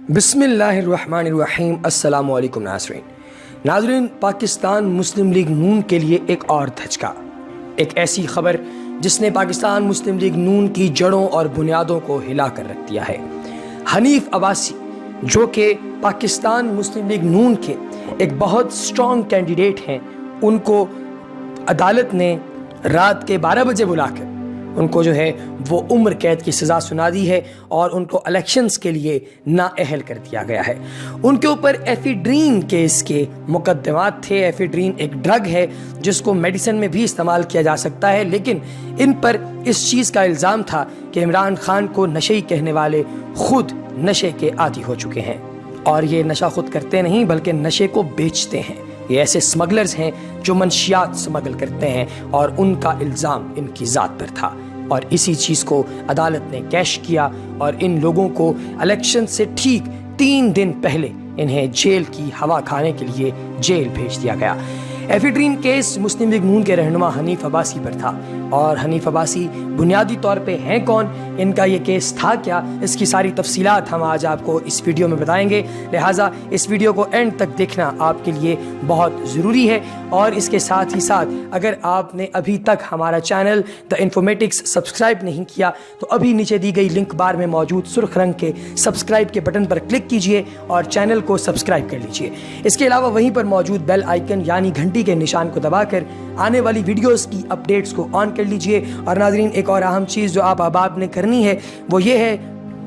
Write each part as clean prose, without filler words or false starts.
بسم اللہ الرحمن الرحیم۔ السلام علیکم ناظرین، پاکستان مسلم لیگ نون کے لیے ایک اور دھچکا، ایک ایسی خبر جس نے پاکستان مسلم لیگ نون کی جڑوں اور بنیادوں کو ہلا کر رکھ دیا ہے۔ حنیف عباسی، جو کہ پاکستان مسلم لیگ نون کے ایک بہت سٹرونگ کینڈیڈیٹ ہیں، ان کو عدالت نے رات کے 12 بجے بلا کر ان کو جو ہے وہ عمر قید کی سزا سنا دی ہے اور ان کو الیکشنز کے لیے نااہل کر دیا گیا ہے۔ ان کے اوپر ایفیڈرین کیس کے مقدمات تھے۔ ایفیڈرین ایک ڈرگ ہے جس کو میڈیسن میں بھی استعمال کیا جا سکتا ہے، لیکن ان پر اس چیز کا الزام تھا کہ عمران خان کو نشئی کہنے والے خود نشے کے عادی ہو چکے ہیں، اور یہ نشہ خود کرتے نہیں بلکہ نشے کو بیچتے ہیں۔ یہ ایسے سمگلرز ہیں جو منشیات سمگل کرتے ہیں، اور ان کا الزام ان کی ذات پر تھا، اور اسی چیز کو عدالت نے کیش کیا اور ان لوگوں کو الیکشن سے ٹھیک 3 دن پہلے انہیں جیل کی ہوا کھانے کے لیے جیل بھیج دیا گیا۔ ایفیڈرین کیس مسلم لیگ نون کے رہنما حنیف عباسی پر تھا، اور حنیف عباسی بنیادی طور پہ ہیں کون، ان کا یہ کیس تھا کیا، اس کی ساری تفصیلات ہم آج آپ کو اس ویڈیو میں بتائیں گے، لہٰذا اس ویڈیو کو اینڈ تک دیکھنا آپ کے لیے بہت ضروری ہے۔ اور اس کے ساتھ ہی ساتھ اگر آپ نے ابھی تک ہمارا چینل دا انفارمیٹکس سبسکرائب نہیں کیا تو ابھی نیچے دی گئی لنک بار میں موجود سرخ رنگ کے سبسکرائب کے بٹن پر کلک کیجئے اور چینل کو سبسکرائب کر لیجئے۔ اس کے علاوہ وہیں پر موجود بیل آئیکن یعنی گھنٹی کے نشان کو دبا کر آنے والی ویڈیوز کی اپڈیٹس کو آن کر لیجئے۔ اور ناظرین، ایک اور اہم چیز جو آپ احباب نے کرنی ہے وہ یہ ہے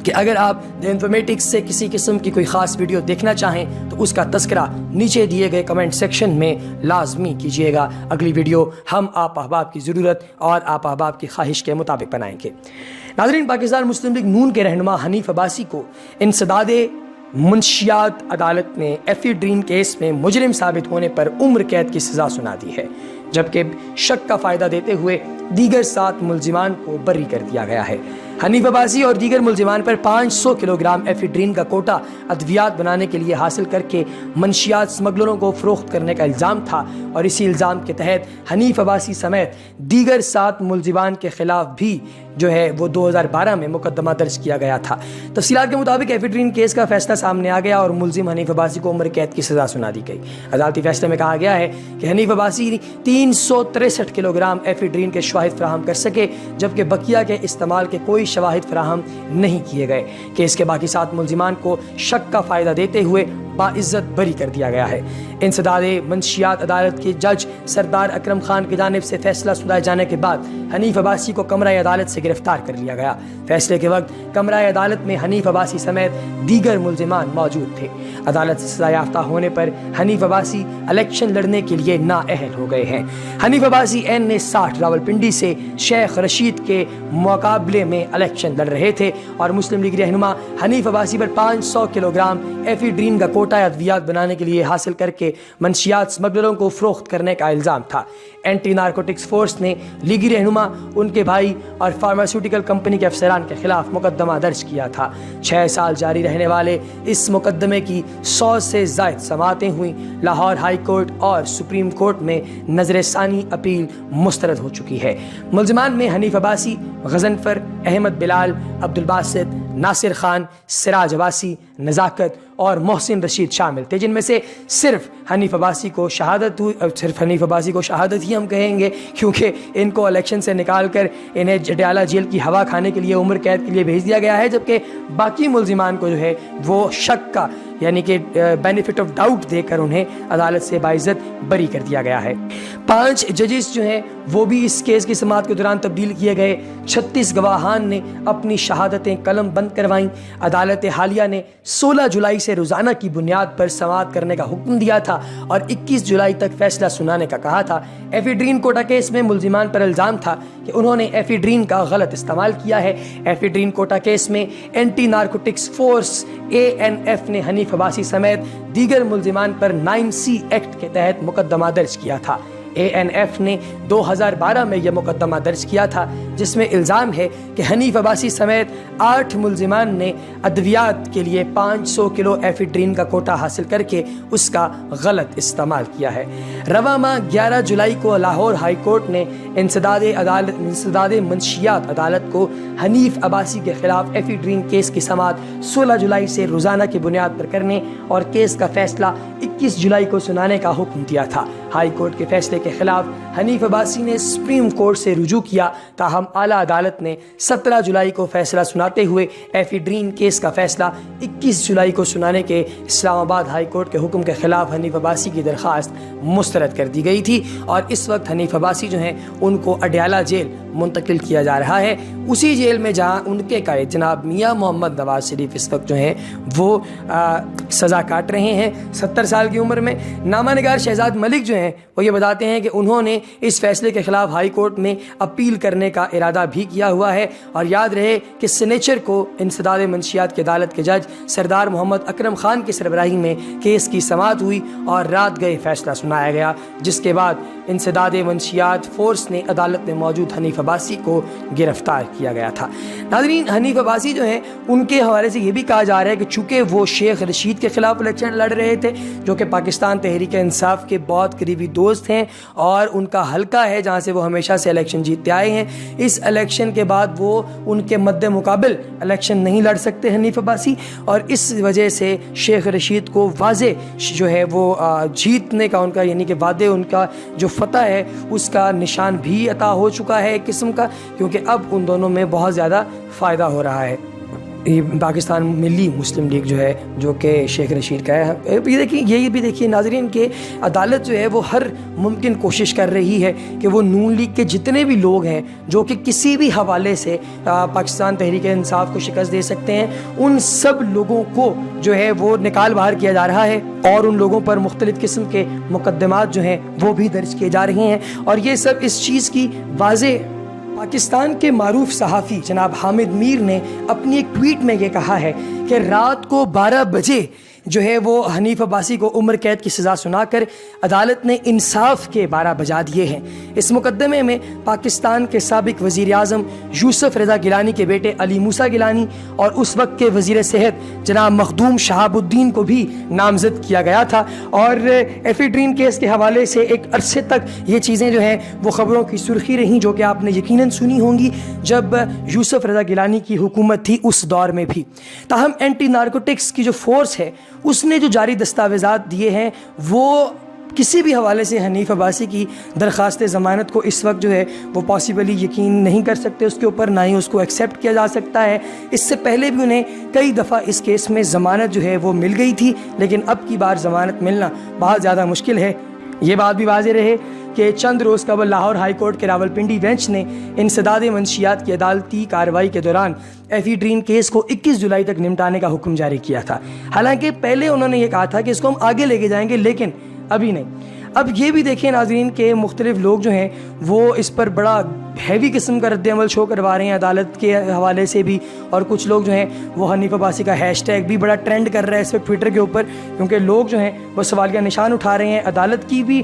کہ اگر آپ دی انفارمیٹکس سے کسی قسم کی کوئی خاص ویڈیو دیکھنا چاہیں تو اس کا تذکرہ نیچے دیے گئے کمنٹ سیکشن میں لازمی کیجیے گا۔ اگلی ویڈیو ہم آپ احباب کی ضرورت اور آپ احباب کی خواہش کے مطابق بنائیں گے۔ ناظرین، پاکستان مسلم لیگ نون کے رہنما حنیف عباسی کو انسداد منشیات عدالت نے ایفیڈرین کیس میں مجرم ثابت ہونے پر عمر قید کی سزا سنا دی ہے، جبکہ شک کا فائدہ دیتے ہوئے دیگر 7 ملزمان کو بری کر دیا گیا ہے۔ حنیف عباسی اور دیگر ملزمان پر 500 کلو گرام ایفیڈرین کا کوٹا ادویات بنانے کے لیے حاصل کر کے منشیات سمگلروں کو فروخت کرنے کا الزام تھا، اور اسی الزام کے تحت حنیف عباسی سمیت دیگر 7 ملزمان کے خلاف بھی جو ہے وہ 2012 میں مقدمہ درج کیا گیا تھا۔ تفصیلات کے مطابق ایفیڈرین کیس کا فیصلہ سامنے آ گیا اور ملزم حنیف عباسی کو عمر قید کی سزا سنا دی گئی۔ عدالتی فیصلے میں کہا گیا ہے کہ Hanif Abbasi 363 kilo gram ephedrine کے شواہد فراہم کر سکے، جبکہ بقیہ کے استعمال کے کوئی شواہد فراہم نہیں کیے گئے۔ کیس کے باقی 7 ملزمان کو شک کا فائدہ دیتے ہوئے باعزت بری کر دیا گیا ہے۔ انسداد منشیات عدالت کے جج سردار اکرم خان کی جانب سے فیصلہ سنائے جانے کے بعد حنیف عباسی کو کمرہ عدالت سے گرفتار کر لیا گیا۔ فیصلے کے وقت کمرہ عدالت میں حنیف عباسی سمیت دیگر ملزمان موجود تھے۔ عدالت سے سزا یافتہ ہونے پر حنیف عباسی الیکشن لڑنے کے لیے نااہل ہو گئے ہیں۔ حنیف عباسی N60 راولپنڈی سے شیخ رشید کے مقابلے میں الیکشن لڑ رہے تھے، اور مسلم لیگ رہنما حنیف عباسی پر 500 کلو گرام ایفیڈرین کا کوٹا ادویات بنانے کے لیے حاصل کر کے منشیات سمگلروں کو فروخت کرنے کا الزام تھا۔ اینٹی نارکوٹکس فورس نے لیگی رہنما، ان کے بھائی اور فارماسیوٹیکل کمپنی کے افسران کے خلاف مقدمہ درج کیا تھا۔ 6 سال جاری رہنے والے اس مقدمے کی 100 سے زائد سماعتیں ہوئیں۔ لاہور ہائی کورٹ اور سپریم کورٹ میں نظر ثانی اپیل مسترد ہو چکی ہے۔ ملزمان میں حنیف عباسی، غضنفر، احمد بلال، عبدالباسط، ناصر خان، سراج عباسی، نزاکت اور محسن رشید شامل تھے، جن میں سے صرف حنیف عباسی کو شہادت ہوئی، اور صرف حنیف عباسی کو شہادت ہی ہم کہیں گے کیونکہ ان کو الیکشن سے نکال کر انہیں جڈیالہ جیل کی ہوا کھانے کے لیے عمر قید کے لیے بھیج دیا گیا ہے، جبکہ باقی ملزمان کو جو ہے وہ شک کا یعنی کہ بینیفٹ آف ڈاؤٹ دے کر انہیں عدالت سے باعزت بری کر دیا گیا ہے۔ 5 ججز جو ہیں وہ بھی اس کیس کی سماعت کے دوران تبدیل کیے گئے۔ 36 گواہان نے اپنی شہادتیں قلم بند کروائیں۔ عدالت حالیہ نے 16 جولائی سے روزانہ کی بنیاد پر سماعت کرنے کا حکم دیا تھا اور 21 جولائی تک فیصلہ سنانے کا کہا تھا۔ ایفیڈرین کوٹا کیس میں ملزمان پر الزام تھا کہ انہوں نے ایفیڈرین کا غلط استعمال کیا ہے۔ ایفیڈرین کوٹا کیس میں اینٹی نارکوٹکس فورس ANF نے حنیف عباسی سمیت دیگر ملزمان پر 9C ایکٹ کے تحت مقدمہ درج کیا تھا۔ ANF نے 2012 میں یہ مقدمہ درج کیا تھا، جس میں الزام ہے کہ حنیف عباسی سمیت 8 ملزمان نے ادویات کے لیے 500 کلو ایفیڈرین کا کوٹا حاصل کر کے اس کا غلط استعمال کیا ہے۔ رواں ماہ 11 جولائی کو لاہور ہائی کورٹ نے انسداد منشیات عدالت کو حنیف عباسی کے خلاف ایفیڈرین کیس کی سماعت 16 جولائی سے روزانہ کی بنیاد پر کرنے اور کیس کا فیصلہ 21 جولائی کو سنانے کا حکم دیا تھا۔ ہائی کورٹ کے فیصلے کے خلاف حنیف عباسی نے سپریم کورٹ سے رجوع کیا، تاہم اعلیٰ عدالت نے 17 جولائی کو فیصلہ سناتے ہوئے ایفیڈرین کیس کا فیصلہ 21 جولائی کو سنانے کے اسلام آباد ہائی کورٹ کے حکم کے خلاف حنیف عباسی کی درخواست مسترد کر دی گئی تھی، اور اس وقت حنیف عباسی جو ہیں ان کو اڈیالہ جیل منتقل کیا جا رہا ہے، اسی جیل میں جہاں ان کے قائد جناب میاں محمد نواز شریف اس وقت جو ہیں وہ سزا کاٹ رہے ہیں 70 سال کی عمر میں۔ نامہ نگار شہزاد ملک جو ہیں وہ یہ بتاتے ہیں کہ انہوں نے اس فیصلے کے خلاف ہائی کورٹ میں اپیل کرنے کا ارادہ بھی کیا ہوا ہے، اور یاد رہے کہ سنیچر کو انسداد منشیات کی عدالت کے جج سردار محمد اکرم خان کی سربراہی میں کیس کی سماعت ہوئی اور رات گئے فیصلہ سنایا گیا، جس کے بعد انسداد منشیات فورس نے عدالت میں موجود حنیف عباسی کو گرفتار کیا گیا تھا۔ ناظرین، حنیف عباسی جو ہیں ان کے حوالے سے یہ بھی کہا جا رہا ہے کہ چونکہ وہ شیخ رشید کے خلاف الیکشن لڑ رہے تھے، جو کہ پاکستان تحریک انصاف کے بہت قریبی دوست ہیں اور ان کا حلقہ ہے جہاں سے وہ ہمیشہ سے الیکشن جیتتے آئے ہیں، اس الیکشن کے بعد وہ ان کے مد مقابل الیکشن نہیں لڑ سکتے حنیف عباسی، اور اس وجہ سے شیخ رشید کو واضح جو ہے وہ جیتنے کا ان کا یعنی کہ وعدے ان کا جو فتح ہے اس کا نشان بھی عطا ہو چکا ہے ایک قسم کا، کیونکہ اب ان دونوں میں بہت زیادہ فائدہ ہو رہا ہے۔ پاکستان ملی مسلم لیگ جو ہے جو کہ شیخ رشید کا ہے، یہ بھی دیکھیے ناظرین کہ عدالت جو ہے وہ ہر ممکن کوشش کر رہی ہے کہ وہ نون لیگ کے جتنے بھی لوگ ہیں جو کہ کسی بھی حوالے سے پاکستان تحریک انصاف کو شکست دے سکتے ہیں، ان سب لوگوں کو جو ہے وہ نکال باہر کیا جا رہا ہے، اور ان لوگوں پر مختلف قسم کے مقدمات جو ہیں وہ بھی درج کیے جا رہے ہیں، اور یہ سب اس چیز کی واضح پاکستان کے معروف صحافی جناب حامد میر نے اپنی ایک ٹویٹ میں یہ کہا ہے کہ رات کو 12 بجے جو ہے وہ حنیف عباسی کو عمر قید کی سزا سنا کر عدالت نے انصاف کے 12 بجا دیے ہیں۔ اس مقدمے میں پاکستان کے سابق وزیر اعظم یوسف رضا گیلانی کے بیٹے علی موسیٰ گیلانی اور اس وقت کے وزیر صحت جناب مخدوم شہاب الدین کو بھی نامزد کیا گیا تھا، اور ایفیڈرین کیس کے حوالے سے ایک عرصے تک یہ چیزیں جو ہیں وہ خبروں کی سرخی رہیں، جو کہ آپ نے یقیناً سنی ہوں گی جب یوسف رضا گیلانی کی حکومت تھی اس دور میں بھی۔ تاہم اینٹی نارکوٹکس کی جو فورس ہے اس نے جو جاری دستاویزات دیے ہیں وہ کسی بھی حوالے سے حنیف عباسی کی درخواست ضمانت کو اس وقت جو ہے وہ پاسبلی یقین نہیں کر سکتے اس کے اوپر، نہ ہی اس کو ایکسیپٹ کیا جا سکتا ہے۔ اس سے پہلے بھی انہیں کئی دفعہ اس کیس میں ضمانت جو ہے وہ مل گئی تھی، لیکن اب کی بار ضمانت ملنا بہت زیادہ مشکل ہے۔ یہ بات بھی واضح رہے کہ چند روز قبل لاہور ہائی کورٹ کے راولپنڈی بینچ نے انسداد منشیات کی عدالتی کارروائی کے دوران ایفیڈرین کیس کو 21 جولائی تک نمٹانے کا حکم جاری کیا تھا۔ حالانکہ پہلے انہوں نے یہ کہا تھا کہ اس کو ہم آگے لے کے جائیں گے، لیکن ابھی نہیں۔ اب یہ بھی دیکھیں ناظرین کہ مختلف لوگ جو ہیں وہ اس پر بڑا ہیوی قسم کا رد عمل شو کروا رہے ہیں عدالت کے حوالے سے بھی، اور کچھ لوگ جو ہیں وہ حنیف عباسی کا ہیش ٹیگ بھی بڑا ٹرینڈ کر رہا ہے اس وقت ٹویٹر کے اوپر، کیونکہ لوگ جو ہیں وہ سوالیہ نشان اٹھا رہے ہیں عدالت کی بھی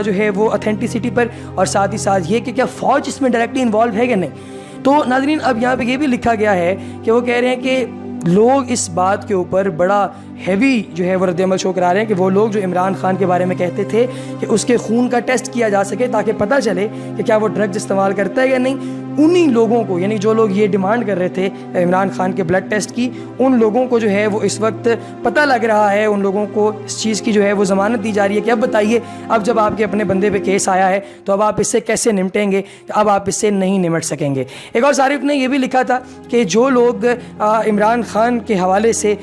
جو ہے وہ اتھینٹسٹی پر، اور ساتھ ہی ساتھ یہ کہ کیا فوج اس میں ڈائریکٹلی انوالو ہے کہ نہیں۔ تو ناظرین اب یہاں پہ یہ بھی لکھا گیا ہے کہ وہ کہہ رہے ہیں کہ لوگ اس بات کے اوپر بڑا ہیوی جو ہے وہ رد عمل شو کرا رہے ہیں کہ وہ لوگ جو عمران خان کے بارے میں کہتے تھے کہ اس کے خون کا ٹیسٹ کیا جا سکے تاکہ پتہ چلے کہ کیا وہ ڈرگز استعمال کرتا ہے یا نہیں، انہی لوگوں کو یعنی جو لوگ یہ ڈیمانڈ کر رہے تھے عمران خان کے بلڈ ٹیسٹ کی، ان لوگوں کو جو ہے وہ اس وقت پتہ لگ رہا ہے، ان لوگوں کو اس چیز کی جو ہے وہ ضمانت دی جا رہی ہے کہ اب بتائیے اب جب آپ کے اپنے بندے پہ کیس آیا ہے تو اب آپ اس سے کیسے نمٹیں گے، اب آپ اس سے نہیں نمٹ سکیں گے۔ ایک اور صارف نے یہ بھی لکھا تھا کہ جو لوگ عمران خان کے حوالے سے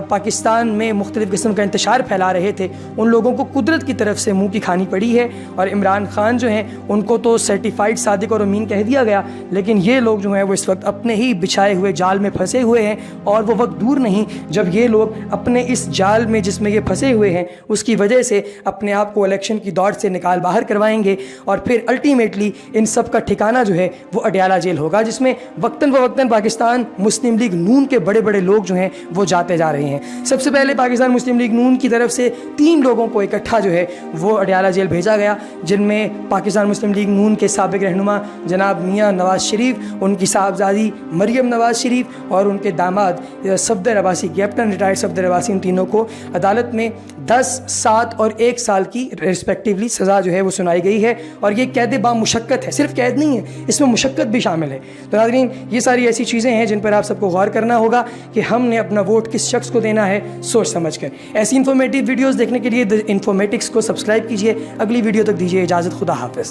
پاکستان میں مختلف قسم کا انتشار پھیلا رہے تھے، ان لوگوں کو قدرت کی طرف سے منہ کی کھانی پڑی ہے، اور عمران خان جو ہیں ان کو تو سرٹیفائڈ صادق اور امین کہہ دیا گیا، لیکن یہ لوگ جو ہیں وہ اس وقت اپنے ہی بچھائے ہوئے جال میں پھنسے ہوئے ہیں، اور وہ وقت دور نہیں جب یہ لوگ اپنے اس جال میں جس میں یہ پھنسے ہوئے ہیں اس کی وجہ سے اپنے آپ کو الیکشن کی دوڑ سے نکال باہر کروائیں گے، اور پھر الٹیمیٹلی ان سب کا ٹھکانہ جو ہے وہ اڈیالہ جیل ہوگا، جس میں وقتاً فوقتاً پاکستان مسلم لیگ نون کے بڑے بڑے لوگ جو ہیں وہ جاتے جا رہے ہیں۔ سب سے پہلے پاکستان مسلم لیگ نون کی طرف سے 3 لوگوں کو اکٹھا جو ہے وہ اڈیالہ جیل بھیجا گیا، جن میں پاکستان مسلم لیگ نون کے سابق رہنما جناب میاں نواز شریف، ان کی صاحبزادی مریم نواز شریف اور ان کے داماد صفدر عباسی، کیپٹن ریٹائرڈ صفدر عباسی، ان تینوں کو عدالت میں 10، 7 اور 1 سال کی ریسپیکٹیولی سزا جو ہے وہ سنائی گئی ہے، اور یہ قید با مشقت ہے، صرف قید نہیں ہے، اس میں مشقت بھی شامل ہے۔ تو ناظرین، یہ ساری ایسی چیزیں ہیں جن پر آپ سب کو غور کرنا ہوگا کہ ہم نے اپنا ووٹ کس شخص کو دینا ہے سوچ سمجھ کر۔ ایسی انفارمیٹیو ویڈیوز دیکھنے کے لیے انفارمیٹکس کو سبسکرائب کیجیے۔ اگلی ویڈیو تک دیجیے اجازت، خدا حافظ۔